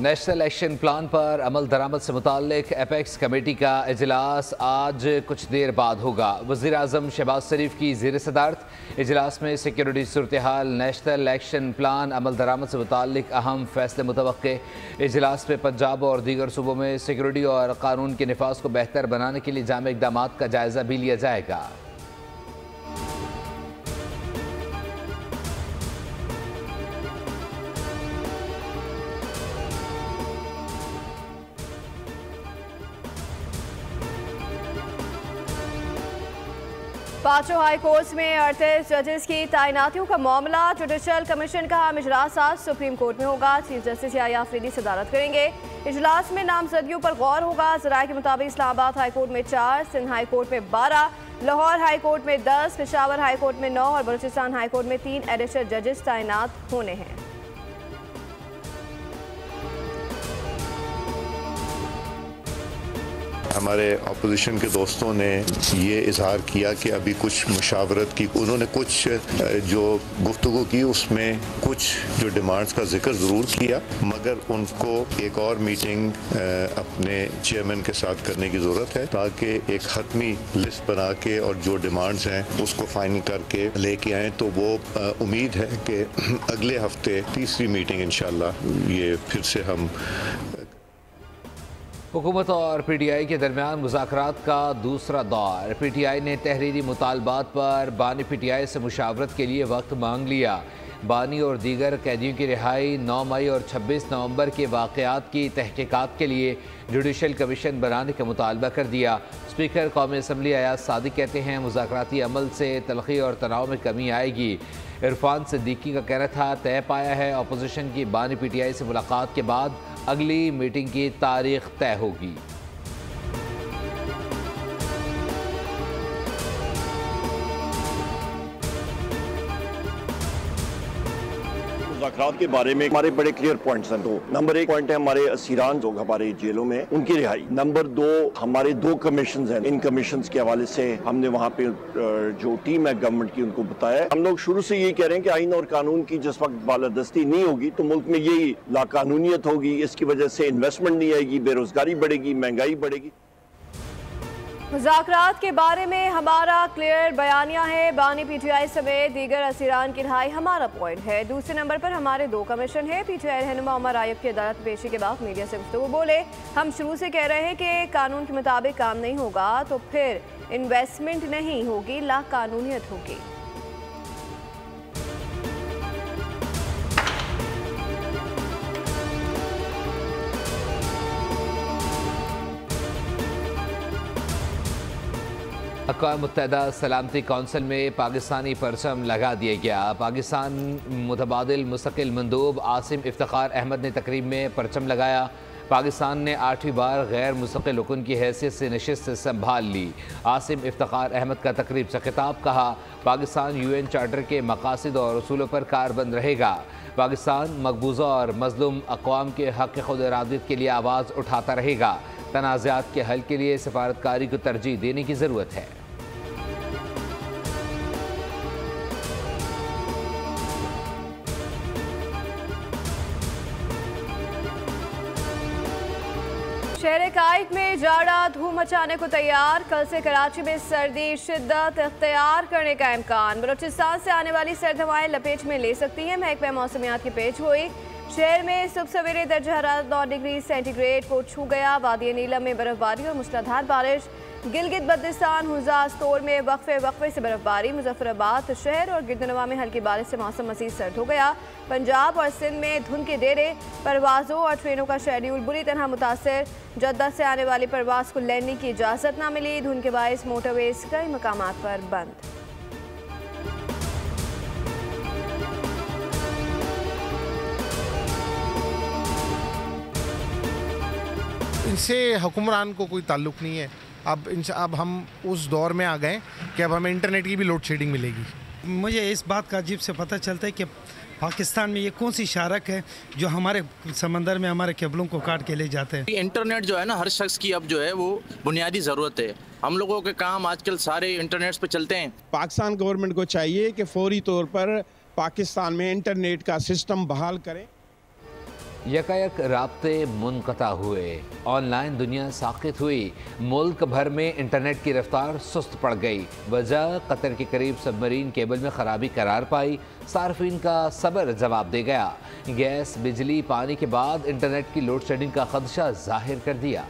National action plan पर अमल दरामद से मुताल्लिक apex committee का इजलास आज कुछ देर बाद होगा। वज़ीर आज़म शहबाज शरीफ की ज़ेर सदारत इजलास में सिक्योरिटी सूरत हाल, नेशनल एक्शन प्लान, अमल दरामद से मुताल्लिक अहम फैसले मुतवक्के। इजलास में पंजाब और दीगर सूबों में सिक्योरिटी और कानून के निफाज को बेहतर बनाने के लिए जामे इक़दाम का जायज़ा भी लिया जाएगा। पांचों हाई कोर्ट्स में 38 जजेस की तैनातियों का मामला। जुडिशल कमीशन का अहम इजलास आज सुप्रीम कोर्ट में होगा। चीफ जस्टिस याह्या अफरीदी सदारत करेंगे। इजलास में नामजदगियों पर गौर होगा। ज़राए के मुताबिक इस्लामाबाद हाई कोर्ट में 4, सिंध हाई कोर्ट में 12, लाहौर हाई कोर्ट में 10, पेशावर हाई कोर्ट में 9 और बलूचिस्तान हाई कोर्ट में 3 एडिशनल जजेस तैनात होने हैं। हमारे अपोजिशन के दोस्तों ने ये इजहार किया कि अभी कुछ मुशावरत की, उन्होंने कुछ जो गुफ्तगू की उसमें कुछ जो डिमांड्स का जिक्र ज़रूर किया, मगर उनको एक और मीटिंग अपने चेयरमैन के साथ करने की ज़रूरत है ताकि एक हतमी लिस्ट बना के और जो डिमांड्स हैं उसको फाइनल करके लेके आएँ। तो वो उम्मीद है कि अगले हफ्ते तीसरी मीटिंग इंशाल्लाह ये फिर से हम। हुकूमत और PTI के दरमियान मुज़ाकरात का दूसरा दौर। PTI ने तहरीरी मुतालबात पर बानी PTI से मुशावरत के लिए वक्त मांग लिया। बानी और दीगर कैदियों की रिहाई, 9 मई और 26 नवंबर के वाक़यात की तहकीकात के लिए जुडिशल कमीशन बनाने का मुतालबा कर दिया। स्पीकर कौमी असम्बली अयाज सादिक कहते हैं मुज़ाकराती अमल से तलख़ी और तनाव में कमी आएगी। इरफान सिद्दीकी का कहना था तय पाया है अपोजिशन की बानी PTI से मुलाकात के बाद अगली मीटिंग की तारीख तय होगी। मुज़ाकरात के बारे में हमारे बड़े क्लियर पॉइंट्स हैं। तो नंबर 1 पॉइंट है हमारे असीरान जो हमारे जेलों में उनकी रिहाई। नंबर 2 हमारे 2 कमीशन हैं। इन कमीशन के हवाले से हमने वहाँ पे जो टीम है गवर्नमेंट की उनको बताया। हम लोग शुरू से यही कह रहे हैं कि आइन और कानून की जिस वक्त बालादस्ती नहीं होगी तो मुल्क में यही लाकानूनियत होगी। इसकी वजह से इन्वेस्टमेंट नहीं आएगी, बेरोजगारी बढ़ेगी, महंगाई बढ़ेगी। मुज़ाकरात के बारे में हमारा क्लियर बयानिया है। बानी PTI समेत दीगर असीरान की रिहाई हमारा पॉइंट है। दूसरे नंबर पर हमारे 2 कमीशन है। PTI रहनुमा उमर आयब की अदालत पेशी के बाद मीडिया से गुफ्तगू बोले, हम शुरू से कह रहे हैं कि कानून के मुताबिक काम नहीं होगा तो फिर इन्वेस्टमेंट नहीं होगी, लाकानूनियत होगी। अक़वाम मुत्तहिदा सलामती कौंसिल में पाकिस्तानी परचम लगा दिया गया। पाकिस्तान मुतबादिल मुस्तकिल मंदूब आसिम इफ्तिखार अहमद ने तकरीब में परचम लगाया। पाकिस्तान ने 8वीं बार गैर मुस्तकिल रुकन की हैसियत से नशिस्त संभाल ली। आसिम इफ्तिखार अहमद का तकरीब से खिताब, कहा पाकिस्तान UN चार्टर के मकासद और उसूलों पर कारबंद रहेगा। पाकिस्तान मकबूजा और मजलूम अक़वाम के हक़ खुद इरादत के लिए आवाज़ उठाता रहेगा। तनाज़ात के हल के लिए सफारतकारी को तरजीह देने की ज़रूरत है। शहर काइक में जाड़ा धूम मचाने को तैयार। कल से कराची में सर्दी शिद्दत इख्तियार करने का इम्कान। बलूचिस्तान से आने वाली सर्द हवाएं लपेट में ले सकती हैं। महकमा मौसमियात की पेश गोई। शहर में सुबह सवेरे दर्जा हरारत 9 डिग्री सेंटीग्रेड को छू गया। वादी नीलम में बर्फबारी और मूसलाधार बारिश। गिलगित बल्तिस्तान हुज़ास्तोर में वक्फे से बर्फबारी। मुजफ्फराबाद शहर और गिरदनवा में हल्की बारिश से मौसम मज़ीद सर्द हो गया। पंजाब और सिंध में धुंध के डेरे। परवाज़ों और ट्रेनों का शेड्यूल बुरी तरह मुतासर। जद्दा से आने वाली परवाज़ को लैंडिंग की इजाज़त न मिली। धुंध के बायस मोटरवेज कई मकामात पर बंद। इनसे हुक्मरान को कोई ताल्लुक़ नहीं है। अब हम उस दौर में आ गए कि अब हमें इंटरनेट की भी लोड शेडिंग मिलेगी। मुझे इस बात का अजीब से पता चलता है कि पाकिस्तान में ये कौन सी शारक है जो हमारे समंदर में हमारे केबलों को काट के ले जाते हैं। इंटरनेट जो है ना हर शख्स की अब जो है वो बुनियादी ज़रूरत है। हम लोगों के काम आजकल सारे इंटरनेट पे चलते हैं। पाकिस्तान गवर्नमेंट को चाहिए कि फौरी तौर पर पाकिस्तान में इंटरनेट का सिस्टम बहाल करें। यकायक राब्ते मुनक़ता हुए, ऑनलाइन दुनिया साक़ित हुई, मुल्क भर में इंटरनेट की रफ्तार सुस्त पड़ गई। वजह कतर के करीब सबमरीन केबल में खराबी करार पाई, सार्फिन का सब्र जवाब दे गया। गैस, बिजली, पानी के बाद इंटरनेट की लोड शेडिंग का खदशा जाहिर कर दिया।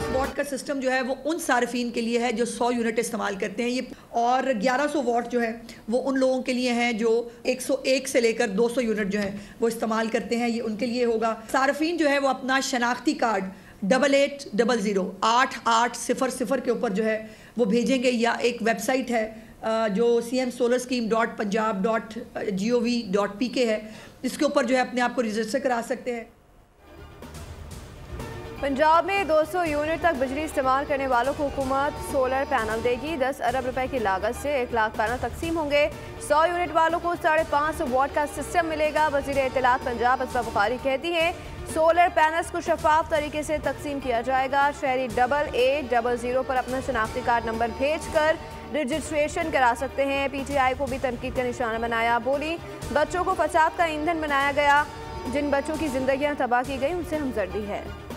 वॉट का सिस्टम जो है वो उन सार्फिन के लिए है जो 100 यूनिट इस्तेमाल करते हैं ये, और 1100 वॉट जो है वो उन लोगों के लिए हैं जो 101 से लेकर 200 यूनिट जो है वो इस्तेमाल करते हैं, ये उनके लिए होगा। सार्फिन जो है वो अपना शनाख्ती कार्ड 8800 के ऊपर जो है वो भेजेंगे, या एक वेबसाइट है जो cmsolarscheme.punjab.gov.pk है, इसके ऊपर जो है अपने आप को रजिस्टर करा सकते हैं। पंजाब में 200 यूनिट तक बिजली इस्तेमाल करने वालों को हुकूमत सोलर पैनल देगी। 10 अरब रुपए की लागत से 1 लाख पैनल तकसीम होंगे। 100 यूनिट वालों को 550 वॉट का सिस्टम मिलेगा। वज़ीर इत्तलात पंजाब असरा बुखारी कहती हैं सोलर पैनल्स को शफाफ तरीके से तकसीम किया जाएगा। शहरी 8800 पर अपना शनाख्ती कार्ड नंबर भेज कर रजिस्ट्रेशन करा सकते हैं। PTI को भी तनकीद का निशाना बनाया, बोली बच्चों को फसाद का ईंधन बनाया गया, जिन बच्चों की जिंदगियां तबाह की गई उनसे हमदर्दी है।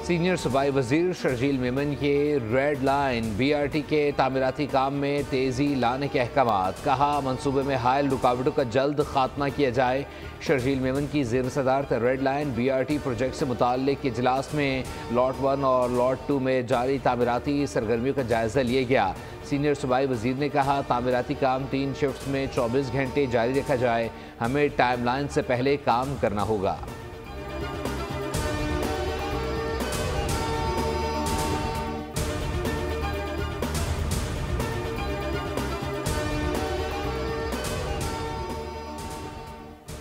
सीनियर सूबाई वजीर शर्जील मेमन के रेड लाइन BRT के तामीराती काम में तेज़ी लाने के अहकामात, कहा मंसूबे में हायल रुकावटों का जल्द खात्मा किया जाए। शर्जील मेमन की ज़ेर सदारत रेड लाइन BRT प्रोजेक्ट से मुताल्लिक इजलास में लॉट 1 और लॉट 2 में जारी तामीराती सरगर्मियों का जायज़ा लिया गया। सीनियर सूबाई वजीर ने कहा तामीराती काम 3 शिफ्ट में 24 घंटे जारी रखा जाए, हमें टाइम लाइन से पहले काम करना होगा।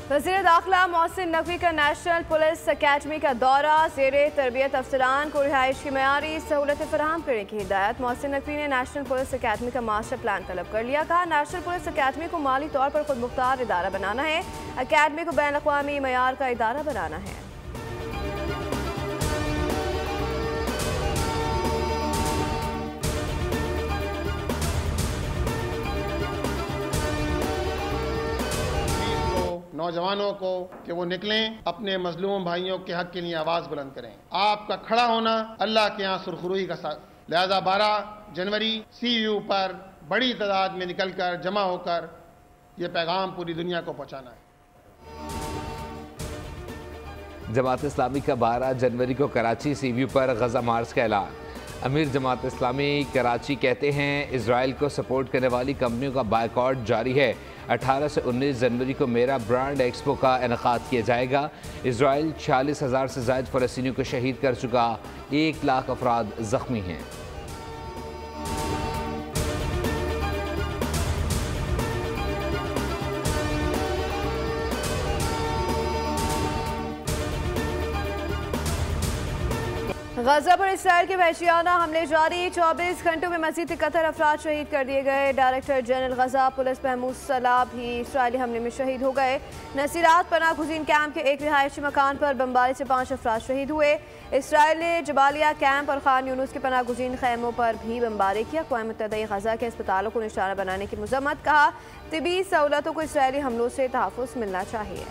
वज़ीर दाखिला मोहसिन नकवी का नेशनल पुलिस अकेडमी का दौरा, ज़ेरे तरबियत अफसरान को रिहाइश की मयारी सहूलतें फराहम करने की हिदायत। मोहसिन नकवी ने नेशनल पुलिस अकेडमी का मास्टर प्लान तलब कर लिया, कहा नेशनल पुलिस अकेडमी को माली तौर पर खुद मुख्तार इदारा बनाना है, अकेडमी को बैन अक़वामी मयार का इदारा बनाना है। नौजवानों को कि वो निकलें, अपने मजलूम भाइयों के हक के लिए आवाज़ बुलंद करें। आपका खड़ा होना अल्लाह के यहाँ सुरखरुई का साथ, लिहाजा 12 जनवरी CU पर बड़ी तादाद में निकलकर जमा होकर ये पैगाम पूरी दुनिया को पहुँचाना है। जमात इस्लामी का 12 जनवरी को कराची CU पर गजा मार्च का ऐलान। अमीर जमात इस्लामी कराची कहते हैं इजराइल को सपोर्ट करने वाली कंपनियों का बायकॉट जारी है। 18 से 19 जनवरी को मेरा ब्रांड एक्सपो का इनेकाद किया जाएगा। इजराइल 46,000 से ज़ायद फ़लस्तीनियों को शहीद कर चुका, 1 लाख अफराद ज़ख्मी हैं। गजा पर इसराइल के वहशियाना हमले जारी, 24 घंटों में मजीद 71 अफराद शहीद कर दिए गए। डायरेक्टर जनरल गजा पुलिस महमूद सलाह भी इसराइली हमले में शहीद हो गए। नसीरात पनाह गुज़ीन कैंप के एक रिहायशी मकान पर बमबारी से 5 अफराद शहीद हुए। इसराइल ने जबालिया कैंप और खान यूनुस के पनाह गुज़ीन खैमों पर भी बमबारी किया। अक़वाम मुत्तहिदा गजा के अस्पतालों को निशाना बनाने की मज़म्मत, कहा तिबी सहूलतों को इसराइली हमलों से तहफ़्फ़ुज़ मिलना चाहिए।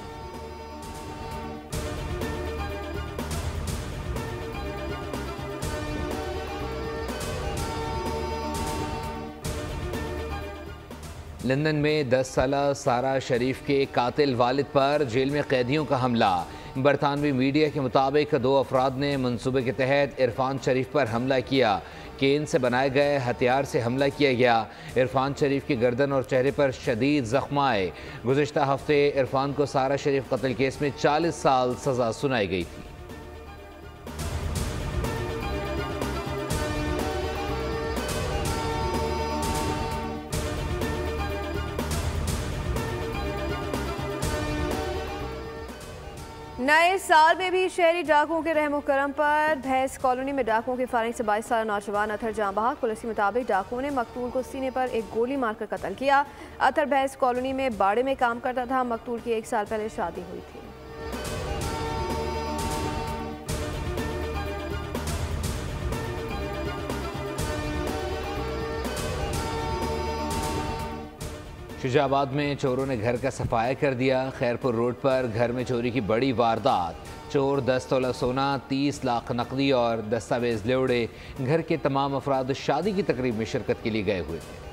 लंदन में 10 साला सारा शरीफ के कातिल वालिद पर जेल में कैदियों का हमला। बरतानवी मीडिया के मुताबिक 2 अफराद ने मंसूबे के तहत इरफान शरीफ पर हमला किया। केन से बनाए गए हथियार से हमला किया गया। इरफान शरीफ की गर्दन और चेहरे पर शदीद जख्म आए। गुज़िश्ता हफ्ते इरफान को सारा शरीफ कत्ल केस में 40 साल सज़ा सुनाई गई थी। नए साल में भी शहरी डाकुओं के रहमो करम पर भैंस कॉलोनी में डाकुओं की फायरिंग से 22 साल नौजवान अतर जाँ बहक। पुलिस के मुताबिक डाकुओं ने मकतूल को सीने पर एक गोली मारकर कत्ल किया। अतर भैंस कॉलोनी में बाड़े में काम करता था। मकतूल की 1 साल पहले शादी हुई थी। शुजाबाद में चोरों ने घर का सफाया कर दिया। खैरपुर रोड पर घर में चोरी की बड़ी वारदात। चोर 10 तोला सोना, 30 लाख नकदी और दस्तावेज ले उड़े। घर के तमाम अफराद शादी की तकरीब में शिरकत के लिए गए हुए थे।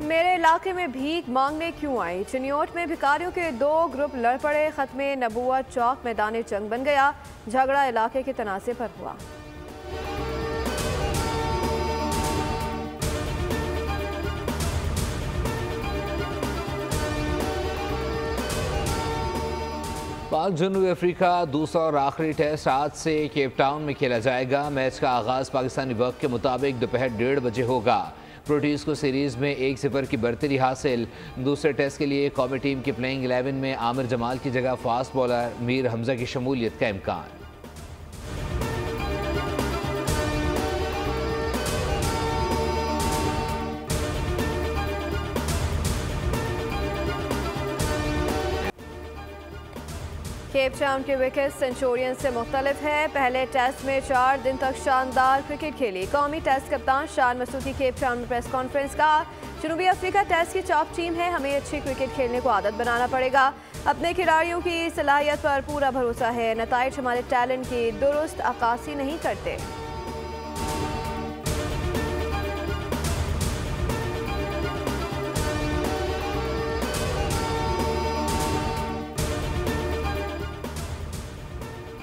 मेरे इलाके में भीख मांगने क्यों आई? चिन्योट में भिखारियों के 2 ग्रुप लड़ पड़े। खत्मे नबूवत चौक मैदान जंग बन गया। झगड़ा इलाके के तनाज़े पर हुआ। पाक जनूबी अफ्रीका दूसरा और आखिरी टेस्ट आज से केप टाउन में खेला जाएगा। मैच का आगाज़ पाकिस्तानी वक्त के मुताबिक दोपहर 1:30 बजे होगा। प्रोटीज को सीरीज़ में 1-0 की बढ़तरी हासिल। दूसरे टेस्ट के लिए कौमी टीम की प्लेइंग 11 में आमिर जमाल की जगह फास्ट बॉलर मीर हमजा की शमूलियत का इम्कान। केप टाउन के विकेट सेंचुरियन से मुख्तलिफ है। पहले टेस्ट में 4 दिन तक शानदार क्रिकेट खेली। कौमी टेस्ट कप्तान शान मसूदी केप टाउन में प्रेस कॉन्फ्रेंस कहा, जनूबी अफ्रीका टेस्ट की टॉप टीम है, हमें अच्छी क्रिकेट खेलने को आदत बनाना पड़ेगा। अपने खिलाड़ियों की सलाहियत पर पूरा भरोसा है। नताइज हमारे टैलेंट की दुरुस्त अक्कासी नहीं करते।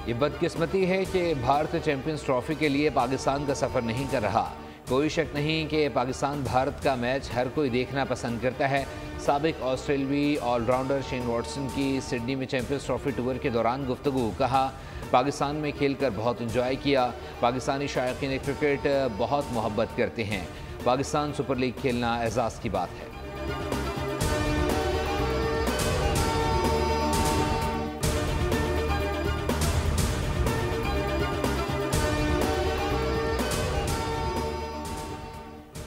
ये बदकिस्मती है कि भारत चैंपियंस ट्रॉफी के लिए पाकिस्तान का सफ़र नहीं कर रहा। कोई शक नहीं कि पाकिस्तान भारत का मैच हर कोई देखना पसंद करता है। साबिक ऑस्ट्रेलवी ऑलराउंडर शेन वॉटसन की सिडनी में चैंपियंस ट्रॉफी टूर के दौरान गुफ्तगू। कहा, पाकिस्तान में खेलकर बहुत इंजॉय किया। पाकिस्तानी शायकीन क्रिकेट बहुत मोहब्बत करते हैं। पाकिस्तान सुपर लीग खेलना एजाज़ की बात है।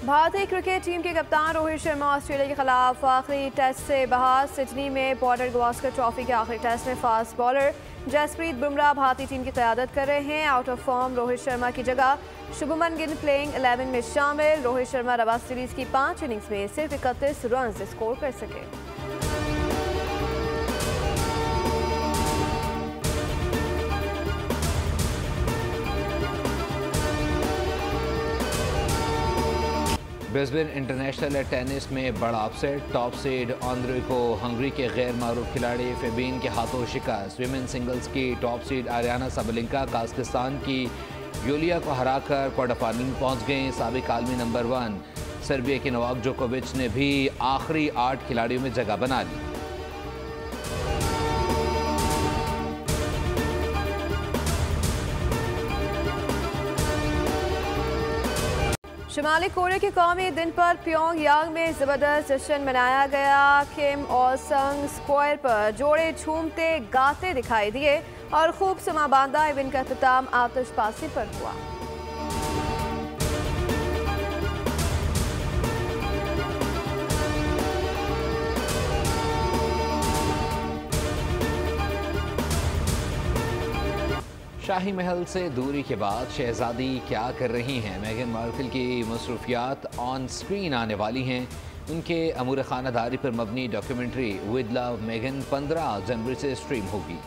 भारतीय क्रिकेट टीम के कप्तान रोहित शर्मा ऑस्ट्रेलिया के खिलाफ आखिरी टेस्ट से बाहर। सिडनी में बॉर्डर गावस्कर ट्रॉफी के आखिरी टेस्ट में फास्ट बॉलर जसप्रीत बुमराह भारतीय टीम की क़यादत कर रहे हैं। Out of form Rohit Sharma की जगह शुभमन गिल प्लेइंग 11 में शामिल। रोहित शर्मा रवा सीरीज की 5 इनिंग्स में सिर्फ 31 रन स्कोर कर सके। ब्रिस्बेन इंटरनेशनल टेनिस में बड़ा अपसेट। टॉप सीड आंद्रे को हंगरी के गैर मारूफ खिलाड़ी फेबिन के हाथों शिकस्त। विमेन सिंगल्स की टॉप सीड आर्याना सबलिंका काजाकिस्तान की यूलिया को हराकर क्वार्टर फाइनल में पहुंच गए। साबिक आलमी नंबर 1 सर्बिया के नोवाक जोकोविच ने भी आखिरी 8 खिलाड़ियों में जगह बना ली। शुमाली कोरिया के कौमी दिन पर प्योंगयांग में ज़बरदस्त जश्न मनाया गया। किम और संग स्क्वायर पर जोड़े झूमते गाते दिखाई दिए और खूब समा बांधा। इवेंट का अख्ताम आतिशबाजी पर हुआ। शाही महल से दूरी के बाद शहजादी क्या कर रही हैं? मेगन मार्कल की मसरूफियात ऑन स्क्रीन आने वाली हैं। उनके अमूर खानादारी पर मबनी डॉक्यूमेंट्री विद लव मेगन 15 जनवरी से स्ट्रीम होगी।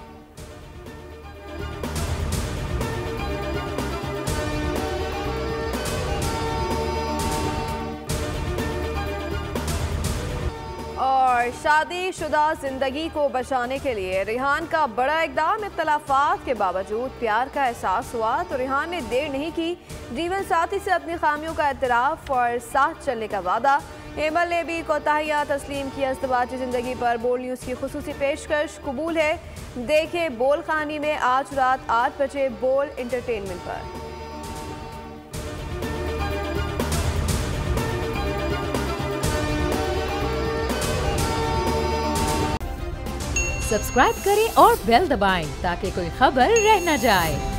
और शादीशुदा जिंदगी को बचाने के लिए रिहान का बड़ा इकदाम। इख्तलाफात के बावजूद प्यार का एहसास हुआ तो रिहान ने देर नहीं की। जीवन साथी से अपनी खामियों का एतराफ़ और साथ चलने का वादा। हेमल ने भी कोताहियाँ तस्लीम की। अज़दवाजी ज़िंदगी पर बोल न्यूज़ की खुसूसी पेशकश कबूल है। देखें बोल खानी में आज रात 8 बजे बोल इंटरटेनमेंट पर। सब्सक्राइब करें और बेल दबाएं ताकि कोई खबर रह न जाए।